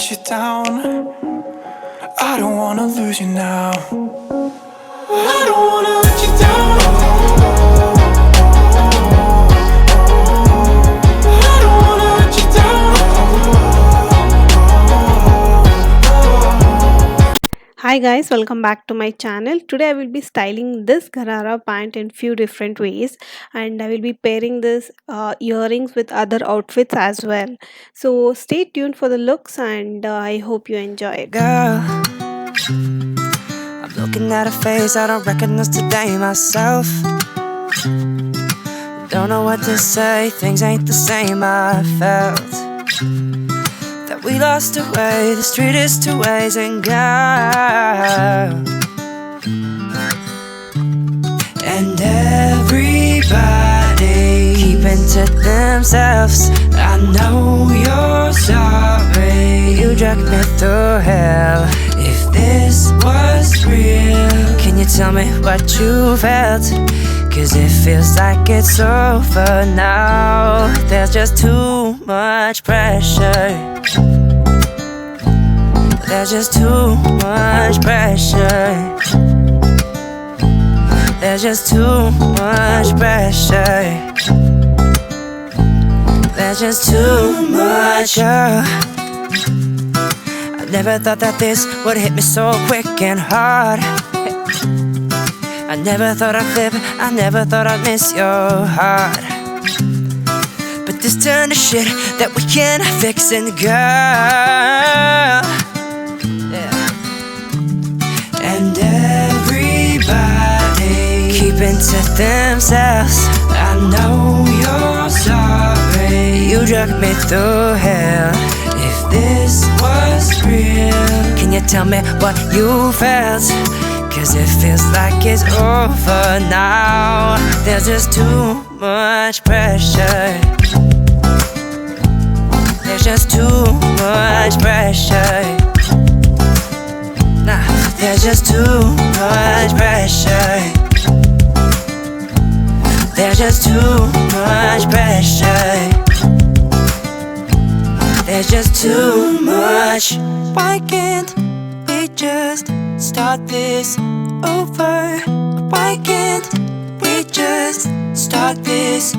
let you down. I don't wanna lose you now. I don't wanna let you down. I don't wanna let you down. Hi guys, welcome back to my channel. Today I will be styling this Gharara pant in few different ways, and I will be pairing this earrings with other outfits as well. So stay tuned for the looks, and I hope you enjoy it. Girl, I'm looking at a face I don't recognize today myself. Don't know what to say, things ain't the same. I felt that we lost our way, the street is two ways. And girl, and everybody keeping to themselves. I know you're sorry, you dragged me through hell. If this was real, can you tell me what you felt? Cause it feels like it's over now. There's just too much pressure. There's just too much pressure. There's just too much pressure. There's just too much. Girl, I never thought that this would hit me so quick and hard. I never thought I'd live, I never thought I'd miss your heart. But this turned to shit that we can't fix. And girl, yeah. And everybody keeping to themselves. I know you're sorry, you dragged me through hell. If this was real, can you tell me what you felt? Cause it feels like it's over now. There's just too much pressure. There's just too much pressure. Nah, there's just too much pressure. There's just too much pressure. There's just too much. Why can't we just start this over? Why can't we just start this